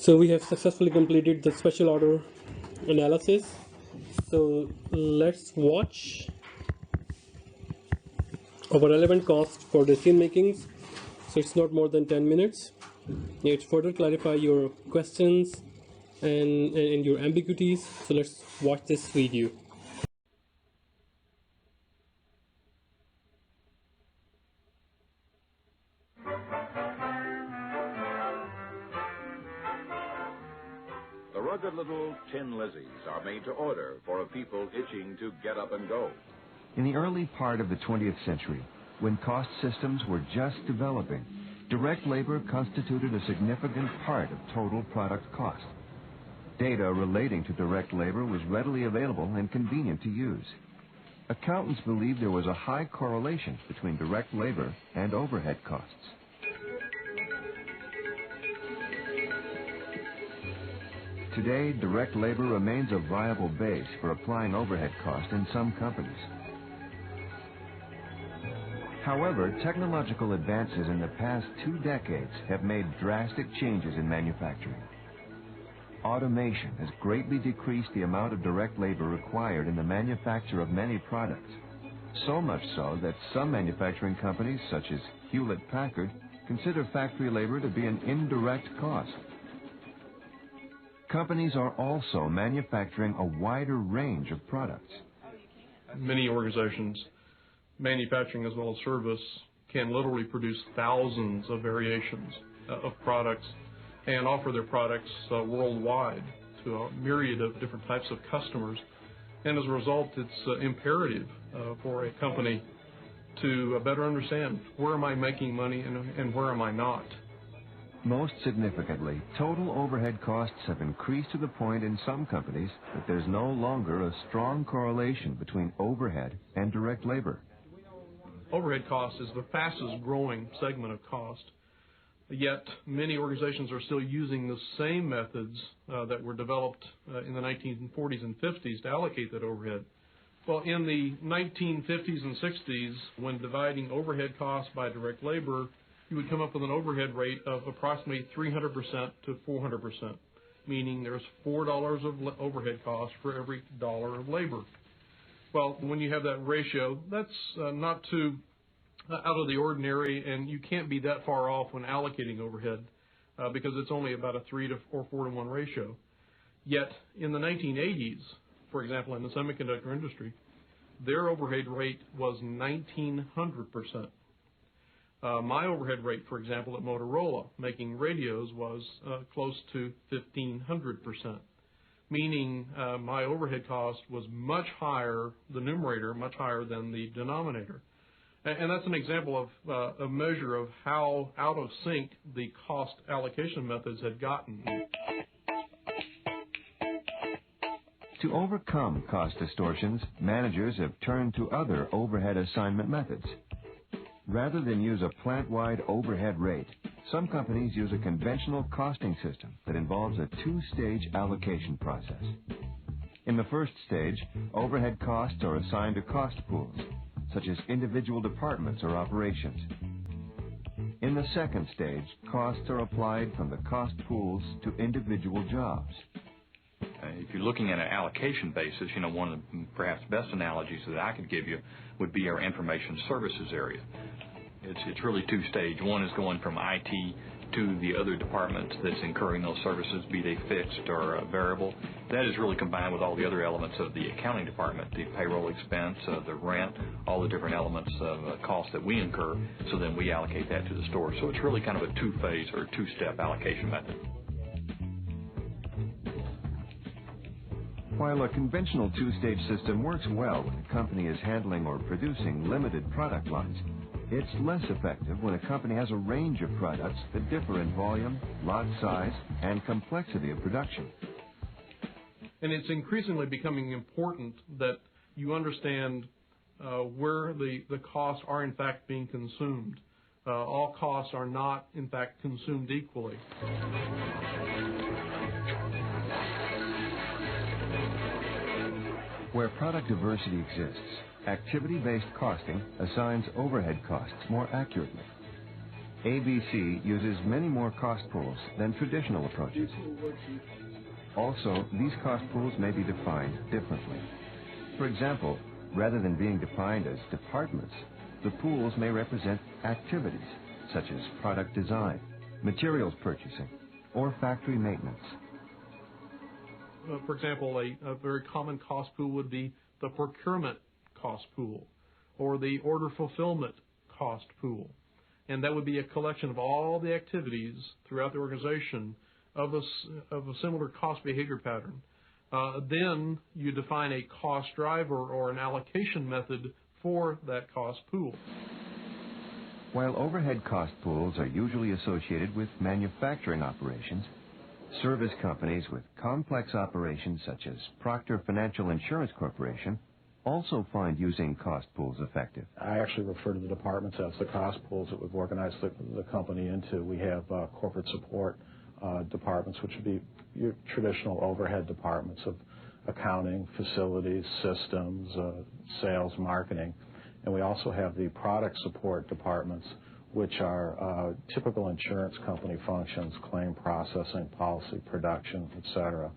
So we have successfully completed the special order analysis. So let's watch our relevant cost for decision makings. So it's not more than 10 minutes. It further clarify your questions and your ambiguities. So let's watch this video. The rugged little tin Lizzies are made to order for a people itching to get up and go. In the early part of the 20th century, when cost systems were just developing, direct labor constituted a significant part of total product cost. Data relating to direct labor was readily available and convenient to use. Accountants believed there was a high correlation between direct labor and overhead costs. Today, direct labor remains a viable base for applying overhead cost in some companies. However, technological advances in the past 2 decades have made drastic changes in manufacturing. Automation has greatly decreased the amount of direct labor required in the manufacture of many products. So much so that some manufacturing companies, such as Hewlett-Packard, consider factory labor to be an indirect cost. Companies are also manufacturing a wider range of products. Many organizations, manufacturing as well as service, can literally produce thousands of variations of products and offer their products worldwide to a myriad of different types of customers. And as a result, it's imperative for a company to better understand where am I making money and where am I not. Most significantly, total overhead costs have increased to the point in some companies that there's no longer a strong correlation between overhead and direct labor. Overhead cost is the fastest growing segment of cost, yet many organizations are still using the same methods that were developed in the 1940s and 50s to allocate that overhead. Well, in the 1950s and 60s, when dividing overhead costs by direct labor, you would come up with an overhead rate of approximately 300% to 400%, meaning there's $4 of overhead cost for every dollar of labor. Well, when you have that ratio, that's not too out of the ordinary, and you can't be that far off when allocating overhead because it's only about a 3 or 4 to 1 ratio. Yet in the 1980s, for example, in the semiconductor industry, their overhead rate was 1,900%. My overhead rate, for example, at Motorola, making radios, was close to 1,500%, meaning my overhead cost was much higher, the numerator much higher than the denominator. And that's an example of a measure of how out of sync the cost allocation methods had gotten. To overcome cost distortions, managers have turned to other overhead assignment methods. Rather than use a plant-wide overhead rate, some companies use a conventional costing system that involves a 2-stage allocation process. In the first stage, overhead costs are assigned to cost pools, such as individual departments or operations. In the second stage, costs are applied from the cost pools to individual jobs. If you're looking at an allocation basis, one of the perhaps best analogies that I could give you would be our information services area. It's really 2-stage. One is going from IT to the other departments that's incurring those services, be they fixed or variable. That is really combined with all the other elements of the accounting department, the payroll expense, the rent, all the different elements of costs that we incur, so then we allocate that to the store. So it's really kind of a 2-phase or 2-step allocation method. While a conventional 2-stage system works well when a company is handling or producing limited product lines, it's less effective when a company has a range of products that differ in volume, lot size, and complexity of production. And it's increasingly becoming important that you understand where the costs are in fact being consumed. All costs are not in fact consumed equally. Where product diversity exists, activity-based costing assigns overhead costs more accurately. ABC uses many more cost pools than traditional approaches. Also, these cost pools may be defined differently. For example, rather than being defined as departments, the pools may represent activities, such as product design, materials purchasing, or factory maintenance. For example, a very common cost pool would be the procurement cost pool or the order fulfillment cost pool. And that would be a collection of all the activities throughout the organization of a similar cost behavior pattern. Then you define a cost driver or an allocation method for that cost pool. While overhead cost pools are usually associated with manufacturing operations, service companies with complex operations such as Proctor Financial Insurance Corporation also find using cost pools effective. I actually refer to the departments as the cost pools that we've organized the company into. We have corporate support departments, which would be your traditional overhead departments of accounting, facilities, systems, sales, marketing. And we also have the product support departments, which are typical insurance company functions, claim processing, policy, production, etc.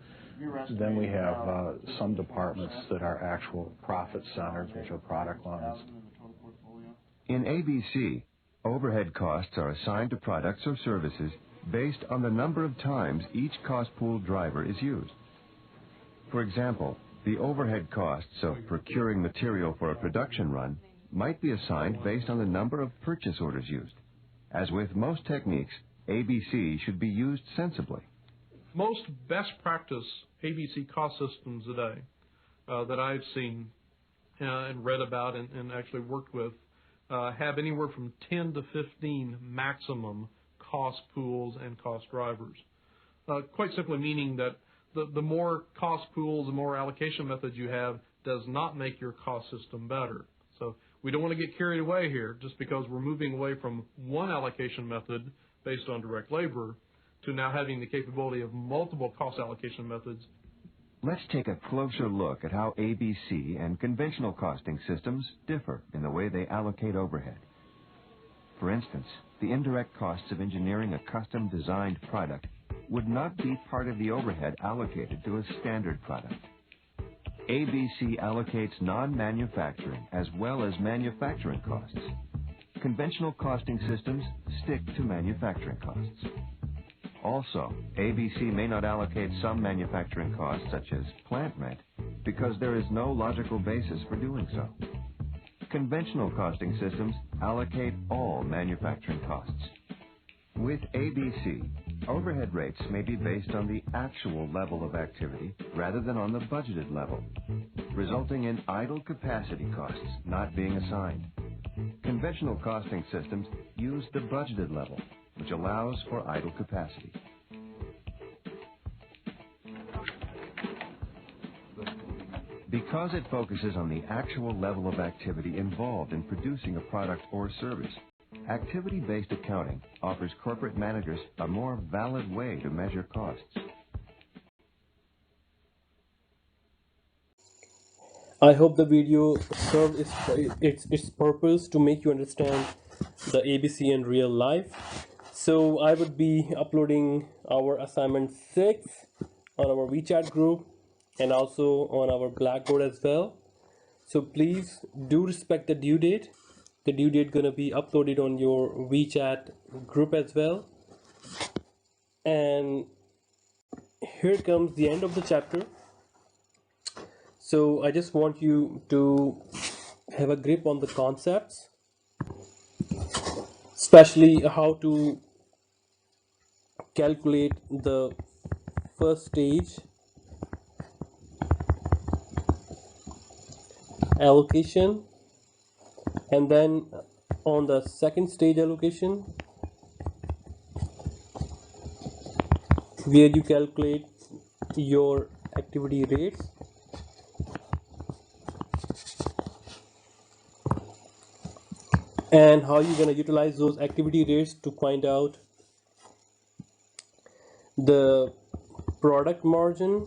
Then we have some departments that are actual profit centers, which are product lines. In ABC, overhead costs are assigned to products or services based on the number of times each cost pool driver is used. For example, the overhead costs of procuring material for a production run might be assigned based on the number of purchase orders used. As with most techniques, ABC should be used sensibly. Most best practice ABC cost systems today that I've seen and read about and actually worked with have anywhere from 10 to 15 maximum cost pools and cost drivers. Quite simply meaning that the more cost pools, the more allocation methods you have does not make your cost system better. So we don't want to get carried away here just because we're moving away from one allocation method based on direct labor to now having the capability of multiple cost allocation methods. Let's take a closer look at how ABC and conventional costing systems differ in the way they allocate overhead. For instance, the indirect costs of engineering a custom-designed product would not be part of the overhead allocated to a standard product. ABC allocates non-manufacturing as well as manufacturing costs. Conventional costing systems stick to manufacturing costs. Also, ABC may not allocate some manufacturing costs, such as plant rent, because there is no logical basis for doing so. Conventional costing systems allocate all manufacturing costs. With ABC, overhead rates may be based on the actual level of activity rather than on the budgeted level, resulting in idle capacity costs not being assigned. Conventional costing systems use the budgeted level, which allows for idle capacity. Because it focuses on the actual level of activity involved in producing a product or service, activity-based accounting offers corporate managers a more valid way to measure costs. I hope the video served its purpose to make you understand the ABC in real life. So I would be uploading our assignment 6 on our WeChat group and also on our Blackboard as well. So please do respect the due date. The due date gonna be uploaded on your WeChat group as well. And here comes the end of the chapter. So I just want you to have a grip on the concepts, especially how to calculate the first stage allocation, and then on the second stage allocation, where you calculate your activity rates, and how you're going to utilize those activity rates to find out the product margin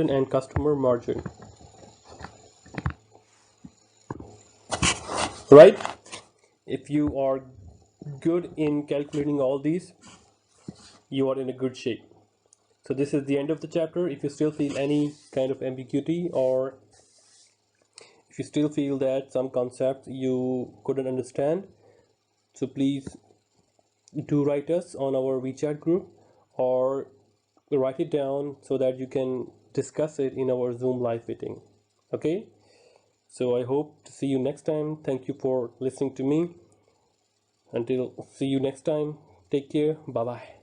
and customer margin. right? If you are good in calculating all these, you are in a good shape. So this is the end of the chapter. If you still feel any kind of ambiguity, or if you still feel that some concepts you couldn't understand, so please do write us on our WeChat group, or write it down so that you can discuss it in our Zoom live meeting. Okay, so I hope to see you next time. Thank you for listening to me. Until see you next time, take care. Bye bye.